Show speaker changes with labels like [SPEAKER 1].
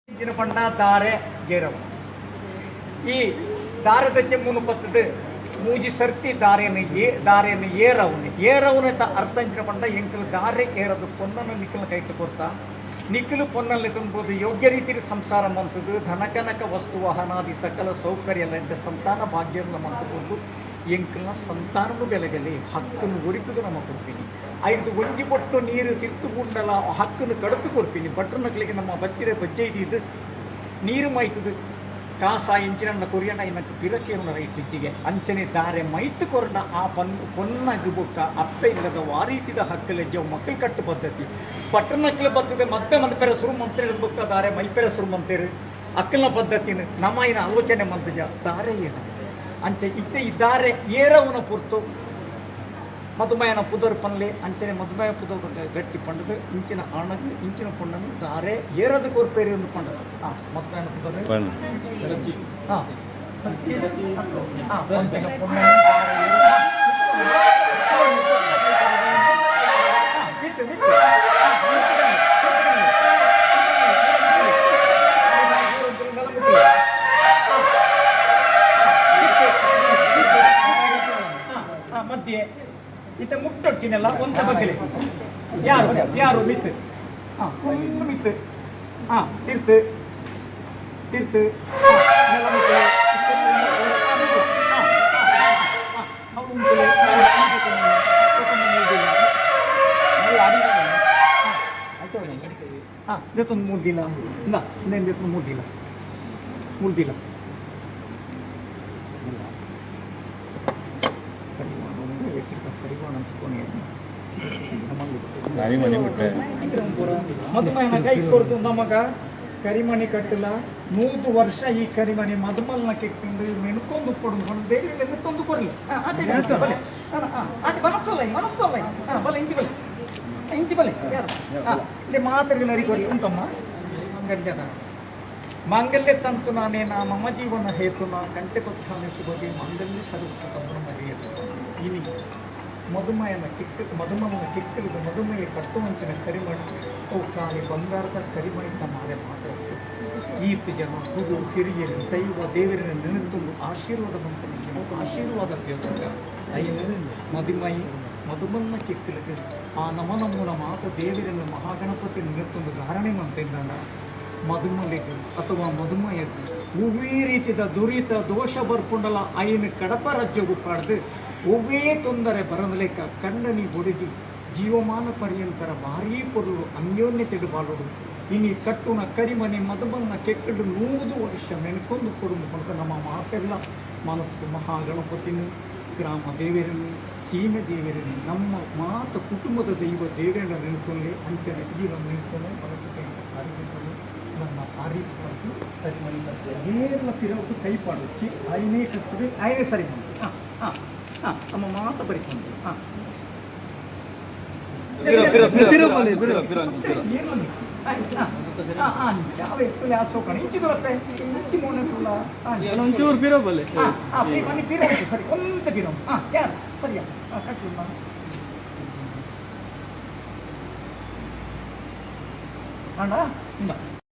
[SPEAKER 1] ಇಂಚಿನ ಪಂಡ ದಾರೆ ಗೇರವ ಈ ದಾರದ ಚೆಮ್ಮುನು ಪತ್ತದ ಮೂಜಿ ಸರ್ತಿ ದಾರೆಯನ್ನು ಏರವನೆ ಅರ್ಥ ಇಂಚಿನ ಪಂಡ ಎಂಕಲು ದಾರೆ ಏರದು ಪೊನ್ನನ್ನು ನಿಕ್ಕಲು ಕೈಟ್ಟು ಕೊಡ್ತಾ ನಿಕ್ಕಲು ಪೊನ್ನಲ್ಲಿ ತಂಬೋದು ಯೋಗ್ಯ ರೀತಿಯಲ್ಲಿ ಸಂಸಾರ ಮಂತದ್ದು ಧನಕನಕ ವಸ್ತು ವಾಹನಾದಿ ಸಕಲ ಸೌಕರ್ಯ ಸಂತಾನ ಭಾಗ್ಯವನ್ನು ಮಂತಕೊಂಡು ಎಂಕಲ್ನ ಸಂತಾನನು ಬೆಲೆಗಲಿ ಹಕ್ಕನ್ನು ಒರಿತದು ನಮ್ಮ ಕೊಡ್ತೀನಿ ಐದು ಒಂಜಿ ಪೊಟ್ಟು ನೀರು ತಿರ್ತು ಮುಂಡಲ ಹಕ್ಕನ್ನು ಕಡತು ಕೊಡ್ತೀನಿ ಬಟ್ರು ನಕ್ಲಿಗೆ ನಮ್ಮ ಬಚ್ಚಿರೆ ಬಜ್ಜೆ ಇದು ನೀರು ಮೈತದು ಕಾಸ ಇಂಚಿನ ಕೊರಿಯಣ್ಣ ಇನ್ನಕ್ಕೆ ಪಿರಕೇನು ಇಟ್ಟಿಚ್ಚಿಗೆ ಅಂಚನೆ ದಾರೆ ಮೈತು ಕೊರಡ ಆ ಪೊನ್ನಾಗಿ ಬುಕ್ಕ ಅಪ್ಪೆ ಇಲ್ಲದ ವಾರೀತಿದ ಹಕ್ಕಲೆಜ್ಜವು ಮಕ್ಕಳು ಕಟ್ಟು ಪದ್ಧತಿ ಪಟ್ಟಣಕ್ಕಲು ಬರ್ತದೆ ಮತ್ತೆ ಮನಪೆರ ಸುರು ಮಂತ್ರಿ ಬುಕ್ಕ ದಾರೆ ಮೈಪೆರ ಸುರು ಮಂತ್ರಿ ಅಕ್ಕಲ್ನ ಪದ್ಧತಿನ ನಮ್ಮ ಇನ ಆಲೋಚನೆ ಮಂತಜ ದಾರೆ ಏನ ಅಂಚೆ ಇತ್ತೆ ಈ ದಾರೆ ಏರವನ ಪುರ್ತು ಮಧುಮಯನ ಪುದರ್ ಪನ್ಲೆ ಅಂಚನೆ ಮಧುಮಯ ಪುದರ್ ಗಟ್ಟಿ ಪಂಡದು ಇಂಚಿನ ಅಣ್ಣಗೆ ಇಂಚಿನ ಪೊಣ್ಣನ್ನು ದಾರೆ ಏರದ ಕೋರ್ಪೇರಿ ಒಂದು ಪಂಡ ಮಧುಮಯನ ಪುದರ್ ಸಚ್ಚಿ ಮಧ್ಯೆ ಇತ್ತ ಮುಟ್ಟೊಡ್ಚಿನೆಲ್ಲ ಒಂದ ಬಗ್ಗಲೆ ಯಾರು ಮಿತ್ ಫುಲ್ ಮಿತ್ ತಿರ್ತು ತಿರ್ತು ದೇತೊಂದು 3 ದಿನ ಇಲ್ಲ ಇನ್ನೇನು ದೇತೊಂದು 3 ದಿನ ಮಧುಮಯನ ಕೈ ಕೊಡ್ತು ನಮಗ ಕರಿಮಣಿ ಕಟ್ಟಿಲ್ಲ 100 ವರ್ಷ ಈ ಕರಿಮಣಿ ಮಧುಮಲ್ನ ಕೆಟ್ಟಿಂದು ಮೆನ್ಕೊಂಡು ಕೊಡು ಬೇರೆ ಮೆತ್ತೊಂದು ಕೊರಲಿ ಬಲ ಇಂಚಿ ಬಲೆ ಯಾರು ಮಾತರಿನರಿ ಕೊಡಿ ಉಂಟಮ್ಮ ಮಾಂಗಲ್ಯ ತಂತು ನಾನೇ ಮಮ ಜೀವನ ಹೇತುನ ಕಂಟೆ ಪಕ್ಷಾನೆ ಶುಭಗೆ ಮಾಂಗಲ್ಯ ಸರ್ವಸತ ಬ್ರಹ್ಮರಿಯತು ಇನಿ ಮಧುಮಯನ ಕಿಕ್ಕಲಿದ ಮಧುಮಯ ಕಟ್ಟುವಂತಿನ ಕರಿಮಣಿ ಅವು ಖಾಲಿ ಬಂಗಾರದ ಕರಿಮಣಿತ ಮಾರೆ ಮಾತ್ರ ಈತ ಜನ ಹುದು ಹಿರಿಯರು ದೈವ ದೇವರನ್ನು ನೆನೆದುಕೊಂಡು ಆಶೀರ್ವಾದ ಕೇಳ್ತಾರೆ ಮಧುಮಯಿ ಮಧುಮನ್ನ ಕಿಕ್ಕಲಿಗೆ ಆ ನಮನಮ್ಮನ ಮಾತ ದೇವರನ್ನು ಮಹಾಗಣಪತಿ ನೆನೆದುಕೊಂಡು ಧಾರಣೆ ಮಂತಿದ್ದಾನ ಮಧುಮಲಿಗೆ ಅಥವಾ ಮಧುಮಯಕ್ಕೆ ಉವೇ ರೀತಿಯ ದುರಿತ ದೋಷ ಬರ್ಕೊಂಡಲ್ಲ ಐನ ಕಡಪ ರಾಜ್ಯವು ಕಾಡ್ದು ಒವ್ವೇ ತೊಂದರೆ ಬರದಲೇಕ ಕಂಡನಿ ಹೊಡೆದು ಜೀವಮಾನ ಪರ್ಯಂತರ ಭಾರೀ ಪೊರುಳು ಅನ್ಯೋನ್ಯತೆಡು ಬಾಳುಡು ಇನಿ ಕಟ್ಟುನ ಕರಿಮನೆ ಮಧುಮನ್ನ ಕೆಕ್ಕಡು 100 ವರ್ಷ ನೆನ್ಕೊಂಡು ಕೊಡುದು ಅಂತ ನಮ್ಮ ಮಾತೆಲ್ಲ ಮನಸ್ಸು ಮಹಾಗಣಪತಿನ ಗ್ರಾಮ ದೇವರನ್ನು ಸೀಮೆ ದೇವರನ್ನು ನಮ್ಮ ಮಾತ ಕುಟುಂಬದ ದೈವ ದೇವರನ್ನ ನೆನ್ಕೊಂಡೆ ಅಂಚನೆ ಈ ನಮ್ಮ ನೆನ್ಕೊಂಡು ಬರಬೇಕು ಕಾರ್ಯಕ್ರಮ ನಮ್ಮ ಆರಿಪು ಕರಿಮನೆ ನೇರಲ ತಿರವು ಕೈಪಾಡು ಐನೇ ಕಟ್ಟುದು ಐನೇ ಸರಿ ಮಾಡಿ ನಮ್ಮ ಮಾತ ಬರಿಕೊಂಡು ಸರಿ ಒಂದ ಪಿರೋ ಯಾರು ಸರಿಯಾ ಕಟ್ಟು ಅಣ್ಣ